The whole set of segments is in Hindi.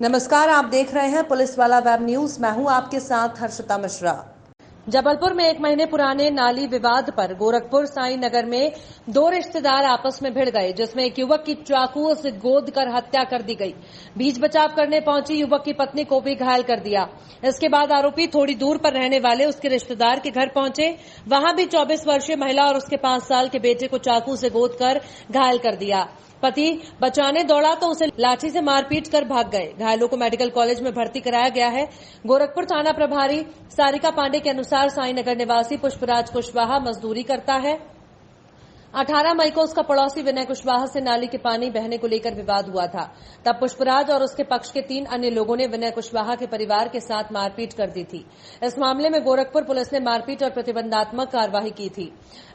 नमस्कार, आप देख रहे हैं पुलिस वाला वेब न्यूज। मैं हूं आपके साथ हर्षिता मिश्रा। जबलपुर में 1 महीने पुराने नाली विवाद पर गोरखपुर साई नगर में 2 रिश्तेदार आपस में भिड़ गए, जिसमें एक युवक की चाकुओं से गोद कर हत्या कर दी गई। बीच बचाव करने पहुंची युवक की पत्नी को भी घायल कर दिया। इसके बाद आरोपी थोड़ी दूर पर रहने वाले उसके रिश्तेदार के घर पहुंचे। वहां भी 24 वर्षीय महिला और उसके 5 साल के बेटे को चाकू से गोद कर घायल कर दिया। पति बचाने दौड़ा तो उसे लाठी से मारपीट कर भाग गए। घायलों को मेडिकल कॉलेज में भर्ती कराया गया है। गोरखपुर थाना प्रभारी सारिका पांडे के अनुसार साई नगर निवासी पुष्पराज कुशवाहा मजदूरी करता है। 18 मई को उसका पड़ोसी विनय कुशवाहा से नाली के पानी बहने को लेकर विवाद हुआ था। तब पुष्पराज और उसके पक्ष के 3 अन्य लोगों ने विनय कुशवाहा के परिवार के साथ मारपीट कर दी थी। इस मामले में गोरखपुर पुलिस ने मारपीट और प्रतिबंधात्मक कार्रवाई की थी।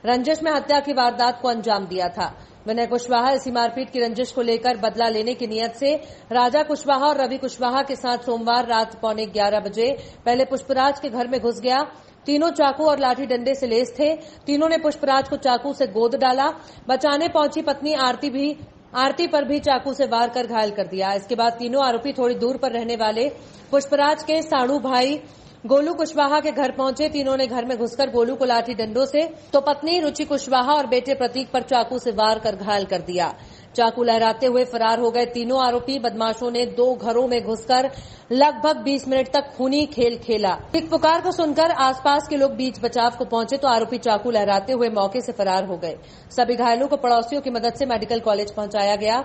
रंजिश में हत्या की वारदात को अंजाम दिया था। विनय कुशवाहा इसी मारपीट की रंजिश को लेकर बदला लेने की नियत से राजा कुशवाहा और रवि कुशवाहा के साथ सोमवार रात 11:15 बजे पहले पुष्पराज के घर में घुस गया। तीनों चाकू और लाठी डंडे से लैस थे। तीनों ने पुष्पराज को चाकू से गोद डाला। बचाने पहुंची पत्नी आरती पर भी चाकू से वार कर घायल कर दिया। इसके बाद तीनों आरोपी थोड़ी दूर पर रहने वाले पुष्पराज के साड़ू भाई गोलू कुशवाहा के घर पहुंचे। तीनों ने घर में घुसकर गोलू को लाठी डंडों से तो पत्नी रुचि कुशवाहा और बेटे प्रतीक पर चाकू से वार कर घायल कर दिया। चाकू लहराते हुए फरार हो गए। तीनों आरोपी बदमाशों ने 2 घरों में घुसकर लगभग 20 मिनट तक खूनी खेल खेला। एक पुकार को सुनकर आसपास के लोग बीच बचाव को पहुंचे तो आरोपी चाकू लहराते हुए मौके से फरार हो गए। सभी घायलों को पड़ोसियों की मदद से मेडिकल कॉलेज पहुंचाया गया,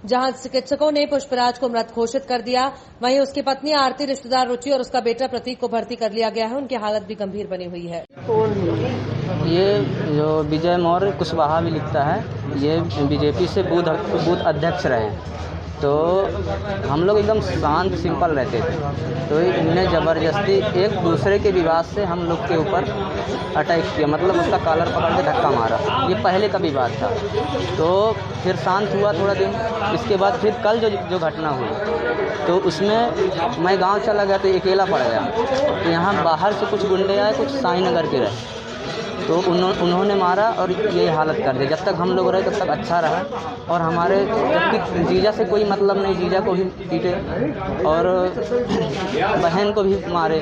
जहां चिकित्सकों ने पुष्पराज को मृत घोषित कर दिया। वहीं उसकी पत्नी आरती, रिश्तेदार रुचि और उसका बेटा प्रतीक को भर्ती कर लिया गया है। उनकी हालत भी गंभीर बनी हुई है। ये जो विजय मौर्य कुशवाहा भी लिखता है, ये बीजेपी से बूथ अध्यक्ष रहे। तो हम लोग एकदम शांत सिंपल रहते थे, तो इनने ज़बरदस्ती एक दूसरे के विवाद से हम लोग के ऊपर अटैक किया, मतलब उसका कॉलर पकड़ के धक्का मारा। ये पहले का विवाद था। तो फिर शांत हुआ थोड़ा दिन। इसके बाद फिर कल जो घटना हुई तो उसमें मैं गांव चला गया तो अकेला पड़ गया। तो यहाँ बाहर से कुछ गुंडे आए, कुछ साई नगर के रहे, तो उन्होंने मारा और ये हालत कर दी। जब तक हम लोग रहे तब तक अच्छा रहा। और हमारे जीजा से कोई मतलब नहीं, जीजा को भी पीटे और बहन को भी मारे,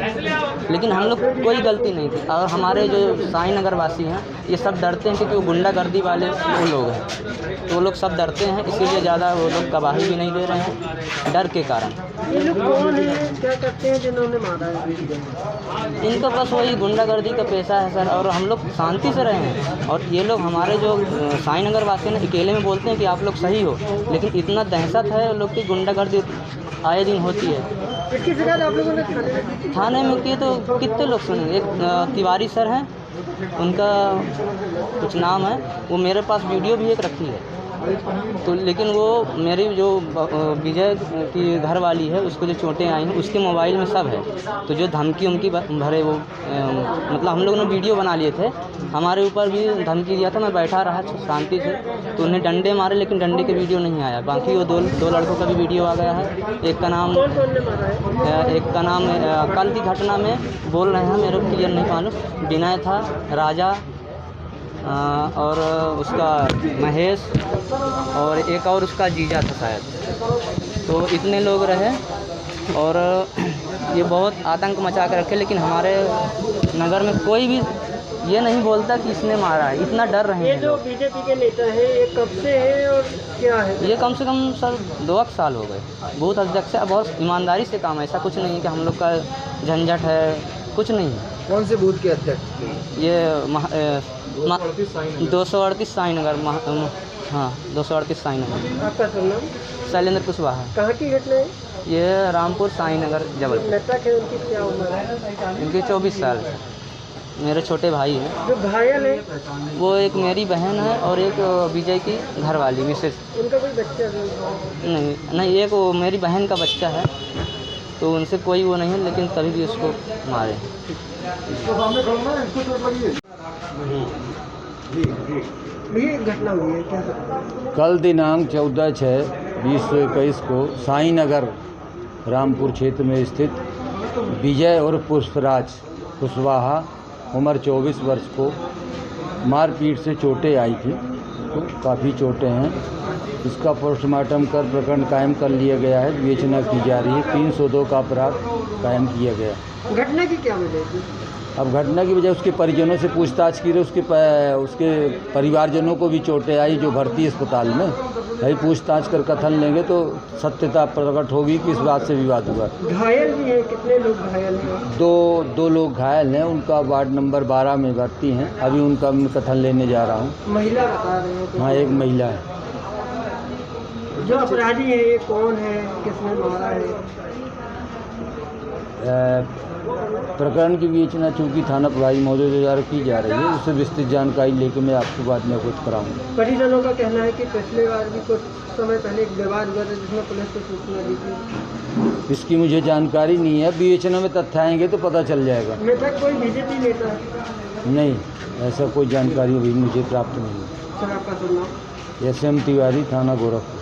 लेकिन हम लोग कोई गलती नहीं थी। और हमारे जो साई नगर वासी हैं ये सब डरते हैं क्योंकि वो गुंडागर्दी वाले वो लोग हैं, तो वो लोग सब डरते हैं, इसीलिए ज़्यादा वो लोग गवाही भी नहीं दे रहे हैं डर के कारण। ये लोग कौन है, क्या करते हैं जिन्होंने मारा है? इनका बस वही गुंडागर्दी का पैसा है सर, और हम लोग शांति से रहे हैं। और ये लोग हमारे जो साई नगर वासी हैं अकेले में बोलते हैं कि आप लोग सही हो, लेकिन इतना दहशत है लोग की, गुंडागर्दी आए दिन होती है। इसकी शिकायत आप लोगों ने थाने में किए तो कितने लोग सुनेंगे। एक तिवारी सर हैं, उनका कुछ नाम है, वो मेरे पास वीडियो भी एक रखी है। तो लेकिन वो मेरी जो विजय की घर वाली है उसको जो चोटें आई हैं उसके मोबाइल में सब है। तो जो धमकी उनकी भरे वो मतलब हम लोगों ने वीडियो बना लिए थे, हमारे ऊपर भी धमकी दिया था। मैं बैठा रहा शांति से, तो उन्हें डंडे मारे लेकिन डंडे के वीडियो नहीं आया। बाकी वो दो लड़कों का भी वीडियो आ गया है। एक का नाम कल की घटना में बोल रहे हैं, मेरे को क्लियर नहीं मालूम, विनय था, राजा और उसका महेश और एक और उसका जीजा था शायद। तो इतने लोग रहे और ये बहुत आतंक मचा के रखे, लेकिन हमारे नगर में कोई भी ये नहीं बोलता कि इसने मारा है। इतना डर रहे हैं। ये जो बीजेपी के नेता है ये कब से है और क्या है? ये कम से कम सर 2 साल हो गए। बूथ अध्यक्ष है, बहुत ईमानदारी से काम है। ऐसा कुछ नहीं है कि हम लोग का झंझट है, कुछ नहीं है। कौन से बूथ के अध्यक्ष? ये 238 साई नगर, हाँ 238 साई नगर। आपका नाम? शैलेंद्र कुशवाहा। कहाँ की घटना है? ये रामपुर साई नगर जबलपुर। मृतक है, उनकी क्या उम्र है? इनके 24 साल। मेरे छोटे भाई हैं। जो घायल है वो एक मेरी बहन है और एक विजय की घरवाली मिसेस। उनका कोई बच्चा नहीं, एक वो मेरी बहन का बच्चा है, तो उनसे कोई वो नहीं है, लेकिन तभी भी उसको मारे। ये घटना हुई है क्या? कल दिनांक 14/6/2021 को साई नगर रामपुर क्षेत्र में स्थित विजय और पुष्पराज कुशवाहा उम्र 24 वर्ष को मारपीट से चोटें आई थी। को, काफ़ी चोटें हैं। इसका पोस्टमार्टम कर प्रकरण कायम कर लिया गया है, विवेचना की जा रही है। 302 का अपराध कायम किया गया। घटना की क्या वजह थी? अब घटना की वजह उसके परिजनों से पूछताछ की रहे, उसके परिवारजनों को भी चोटें आई जो भर्ती अस्पताल में। भाई पूछताछ कर कथन लेंगे तो सत्यता प्रकट होगी कि इस बात से विवाद हुआ। घायल भी है, कितने लोग घायल हैं? दो लोग घायल हैं, उनका वार्ड नंबर 12 में भर्ती हैं। अभी उनका मैं कथन लेने जा रहा हूँ। महिला बता रहे हैं? हाँ, एक महिला है। जो अपराधी है ये कौन है, किसने मारा है? प्रकरण की विवेचना चूंकि थाना प्रभारी महोदय द्वारा की जा रही है, उससे विस्तृत जानकारी लेकर मैं आपको बाद में कुछ कराऊंगा। परिजनों का कहना है कि पिछले बार भी कुछ समय पहले एक विवाद हुआ था जिसमें पुलिस को सूचना दी थी। इसकी मुझे जानकारी नहीं है, विवेचना में तथ्य आएंगे तो पता चल जाएगा। मृतक कोई बीजेपी नेता है? नहीं, ऐसा कोई जानकारी अभी मुझे प्राप्त नहीं है। सर आपका शुभ नाम? SM तिवारी, थाना गोरखपुर।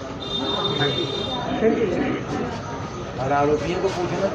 Thank you. और आरोपियों को पूछना